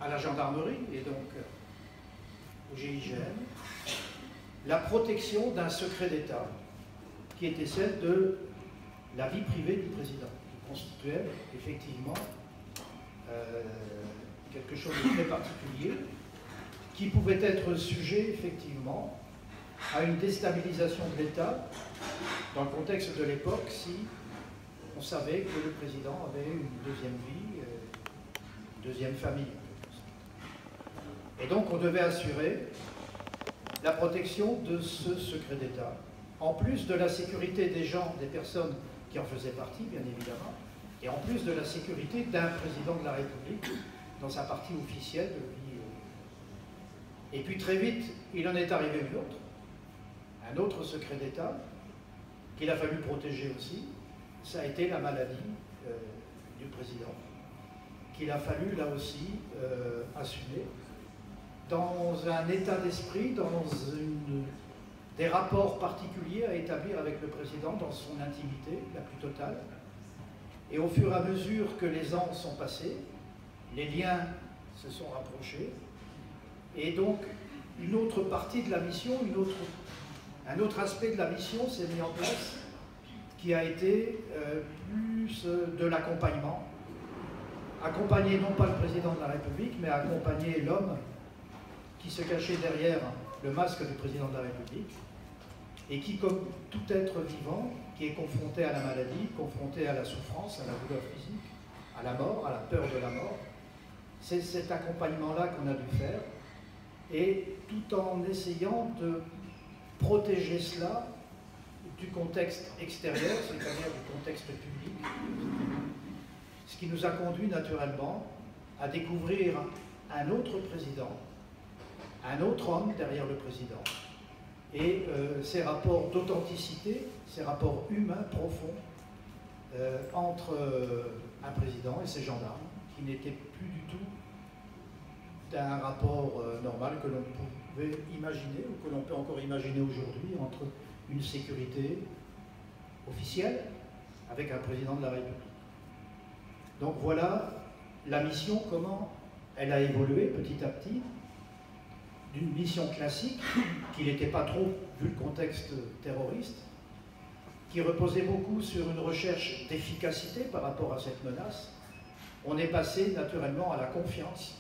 à la gendarmerie et donc au GIGN la protection d'un secret d'État qui était celle de la vie privée du président, qui constituait effectivement quelque chose de très particulier, qui pouvait être sujet effectivement à une déstabilisation de l'État dans le contexte de l'époque si on savait que le président avait une deuxième vie, une deuxième famille. Et donc on devait assurer la protection de ce secret d'État, en plus de la sécurité des gens, des personnes qui en faisaient partie, bien évidemment, et en plus de la sécurité d'un président de la République dans sa partie officielle de vie. Et puis très vite, il en est arrivé un autre secret d'État, qu'il a fallu protéger aussi, ça a été la maladie du président, qu'il a fallu là aussi assumer, dans un état d'esprit, dans des rapports particuliers à établir avec le président dans son intimité la plus totale. Et au fur et à mesure que les ans sont passés, les liens se sont rapprochés, et donc une autre partie de la mission, un autre aspect de la mission s'est mis en place, qui a été plus de l'accompagnement. Accompagner non pas le président de la République, mais accompagner l'homme qui se cachait derrière le masque du président de la République, et qui, comme tout être vivant, qui est confronté à la maladie, confronté à la souffrance, à la douleur physique, à la mort, à la peur de la mort, c'est cet accompagnement-là qu'on a dû faire, et tout en essayant de protéger cela du contexte extérieur, c'est-à-dire du contexte public, ce qui nous a conduit naturellement à découvrir un autre président, un autre homme derrière le président, et ces rapports d'authenticité, ces rapports humains profonds entre un président et ses gendarmes, qui n'étaient plus du tout d'un rapport normal que l'on pouvait imaginer, ou que l'on peut encore imaginer aujourd'hui, entre une sécurité officielle avec un président de la République. Donc voilà la mission, comment elle a évolué petit à petit, d'une mission classique, qui n'était pas trop, vu le contexte terroriste, qui reposait beaucoup sur une recherche d'efficacité par rapport à cette menace. On est passé naturellement à la confiance,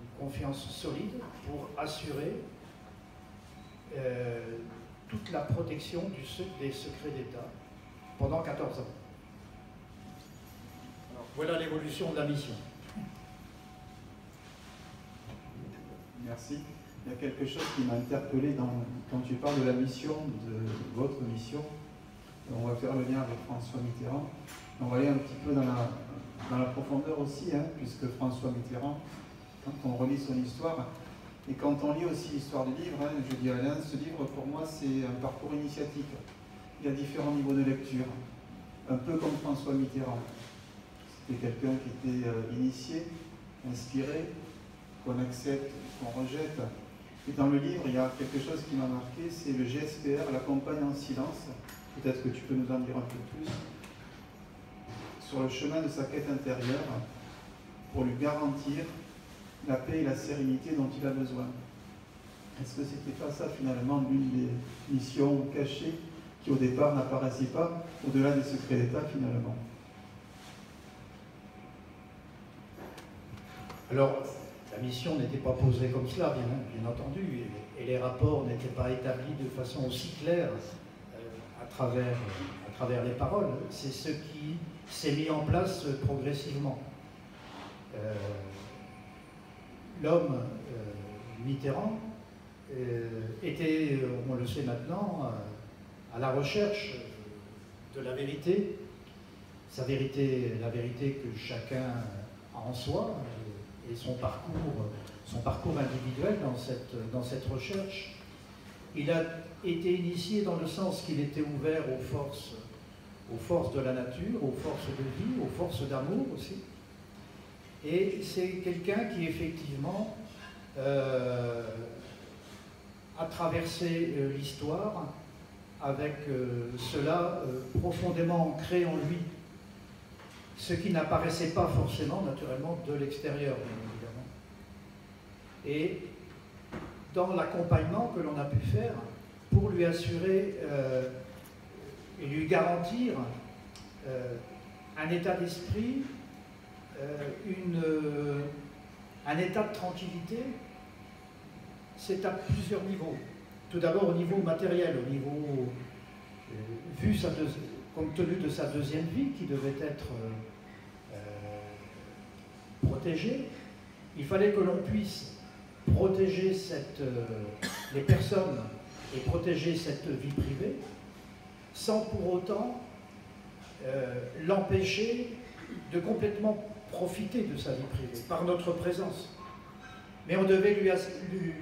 une confiance solide pour assurer toute la protection des secrets d'État pendant 14 ans. Alors, voilà l'évolution de la mission. Merci. Il y a quelque chose qui m'a interpellé quand tu parles de la mission, de votre mission. On va faire le lien avec François Mitterrand. On va aller un petit peu dans la profondeur aussi, hein, puisque François Mitterrand, quand on relit son histoire, et quand on lit aussi l'histoire du livre, hein, je dis Alain, ce livre pour moi c'est un parcours initiatique. Il y a différents niveaux de lecture, un peu comme François Mitterrand. C'était quelqu'un qui était initié, inspiré, qu'on accepte, qu'on rejette. Et dans le livre, il y a quelque chose qui m'a marqué, c'est le GSPR, l'accompagne en silence. Peut-être que tu peux nous en dire un peu plus. Sur le chemin de sa quête intérieure, pour lui garantir la paix et la sérénité dont il a besoin. Est-ce que c'était pas ça finalement l'une des missions cachées qui au départ n'apparaissait pas au-delà des secrets d'État finalement? Alors, la mission n'était pas posée comme cela, bien entendu, et les rapports n'étaient pas établis de façon aussi claire à travers les paroles. C'est ce qui s'est mis en place progressivement. L'homme, Mitterrand, était, on le sait maintenant, à la recherche de la vérité, la vérité que chacun a en soi, et son parcours individuel dans cette recherche. Il a été initié dans le sens qu'il était ouvert aux forces de la nature, aux forces de vie, aux forces d'amour aussi. Et c'est quelqu'un qui effectivement a traversé l'histoire avec cela profondément ancré en lui, ce qui n'apparaissait pas forcément naturellement de l'extérieur, bien évidemment. et dans l'accompagnement que l'on a pu faire pour lui assurer et lui garantir un état d'esprit, un état de tranquillité. C'est à plusieurs niveaux. Tout d'abord au niveau matériel, au niveau, compte tenu de sa deuxième vie qui devait être protégée, il fallait que l'on puisse protéger les personnes et protéger cette vie privée sans pour autant l'empêcher de complètement profiter de sa vie privée par notre présence. Mais on devait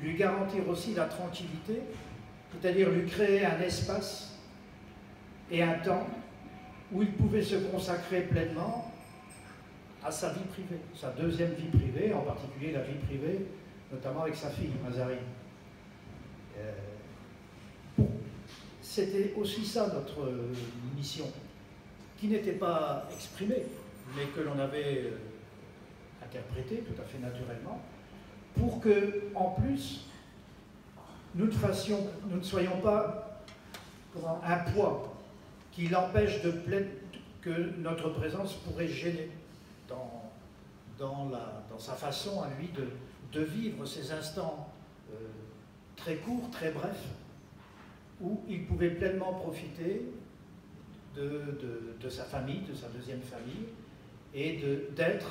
lui garantir aussi la tranquillité, c'est-à-dire lui créer un espace et un temps où il pouvait se consacrer pleinement à sa vie privée, sa deuxième vie privée, en particulier la vie privée, notamment avec sa fille, Mazarine. C'était aussi ça notre mission, qui n'était pas exprimée, mais que l'on avait interprétée tout à fait naturellement, pour que, en plus, nous ne soyons pas un poids qui l'empêche que notre présence pourrait gêner dans sa façon à lui de vivre ces instants très courts, très brefs, où il pouvait pleinement profiter de sa famille, de sa deuxième famille, et d'être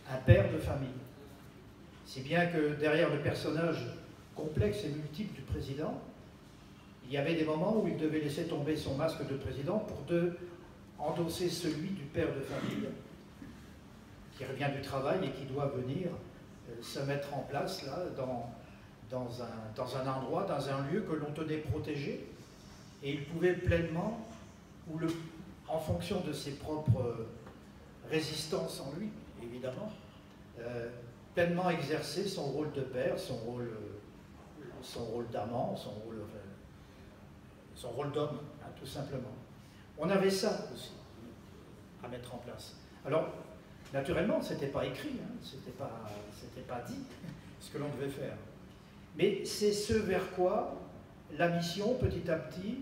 un père de famille. Si bien que derrière le personnage complexe et multiple du président, il y avait des moments où il devait laisser tomber son masque de président pour endosser celui du père de famille, qui revient du travail et qui doit venir se mettre en place là, dans un endroit, dans un lieu que l'on tenait protégé, et il pouvait pleinement, en fonction de ses propres résistances en lui, évidemment, pleinement exercer son rôle de père, son rôle d'amant, son rôle d'homme, hein, tout simplement. On avait ça aussi à mettre en place. Alors, naturellement, ce n'était pas écrit, hein, c'était pas dit ce que l'on devait faire. Mais c'est ce vers quoi la mission, petit à petit,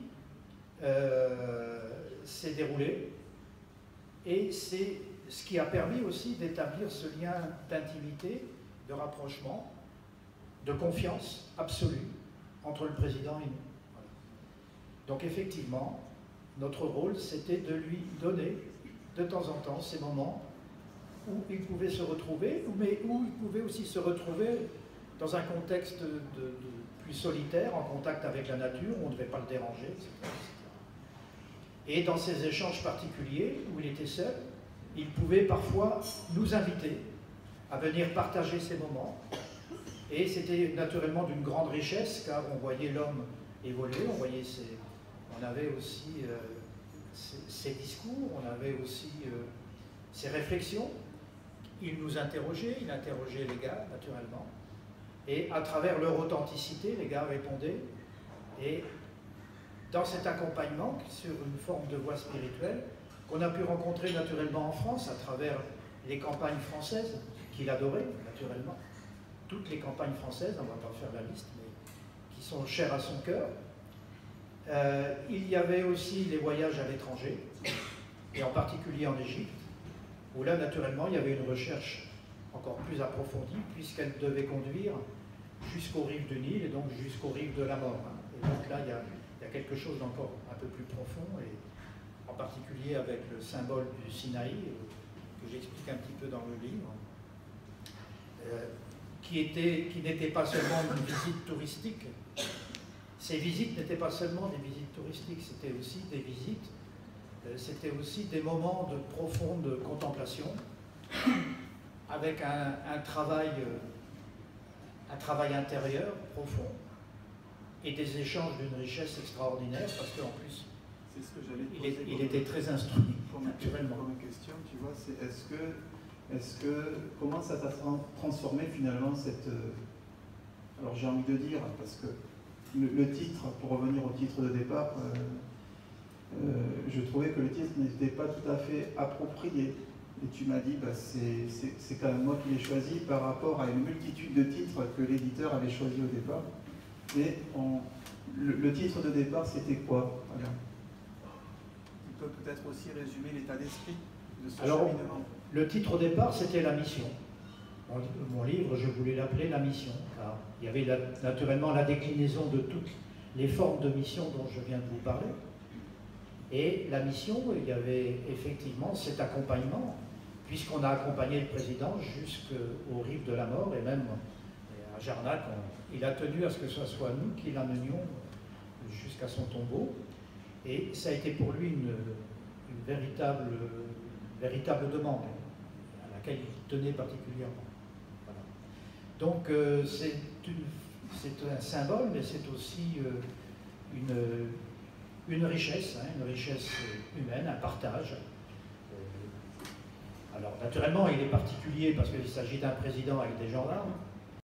s'est déroulée. Et c'est ce qui a permis aussi d'établir ce lien d'intimité, de rapprochement, de confiance absolue entre le président et nous. Voilà. Donc effectivement, notre rôle, c'était de lui donner de temps en temps ces moments où il pouvait se retrouver, mais où il pouvait aussi se retrouver dans un contexte plus solitaire, en contact avec la nature, où on ne devait pas le déranger, etc., etc. Et dans ces échanges particuliers, où il était seul, il pouvait parfois nous inviter à venir partager ces moments. Et c'était naturellement d'une grande richesse, car on voyait l'homme évoluer, on avait aussi ses discours, on avait aussi ses réflexions. Il nous interrogeait, il interrogeait les gars, naturellement. Et à travers leur authenticité, les gars répondaient. Et dans cet accompagnement, sur une forme de voie spirituelle, qu'on a pu rencontrer naturellement en France, à travers les campagnes françaises, qu'il adorait, naturellement. Toutes les campagnes françaises, on ne va pas faire la liste, mais qui sont chères à son cœur. Il y avait aussi les voyages à l'étranger, et en particulier en Égypte, où là, naturellement, il y avait une recherche encore plus approfondie, puisqu'elle devait conduire jusqu'aux rives du Nil, et donc jusqu'aux rives de la mort. Et donc là, il y a quelque chose d'encore un peu plus profond, et en particulier avec le symbole du Sinaï, que j'explique un petit peu dans le livre, qui n'était pas seulement une visite touristique. Ces visites n'étaient pas seulement des visites touristiques, c'était aussi des visites, c'était aussi des moments de profonde contemplation, avec un travail intérieur profond, et des échanges d'une richesse extraordinaire, parce qu'en plus, il était très instruit, naturellement. Comme question, tu vois, c'est comment ça t'a transformé finalement cette... Alors j'ai envie de dire, parce que le titre, pour revenir au titre de départ, je trouvais que le titre n'était pas tout à fait approprié. Et tu m'as dit, bah, c'est quand même moi qui l'ai choisi par rapport à une multitude de titres que l'éditeur avait choisi au départ. Et le titre de départ, c'était quoi? Voilà. Tu peux peut-être aussi résumer l'état d'esprit de ce cheminement. Le titre au départ, c'était La Mission. Mon livre, je voulais l'appeler La Mission, car il y avait naturellement la déclinaison de toutes les formes de mission dont je viens de vous parler. Et la mission, il y avait effectivement cet accompagnement, puisqu'on a accompagné le président jusqu'aux rives de la mort, et même à Jarnac, il a tenu à ce que ce soit nous qui l'amenions jusqu'à son tombeau. Et ça a été pour lui une véritable demande, à laquelle il tenait particulièrement. Voilà. Donc c'est un symbole, mais c'est aussi une richesse, hein, une richesse humaine, un partage. Alors naturellement, il est particulier parce qu'il s'agit d'un président avec des gendarmes,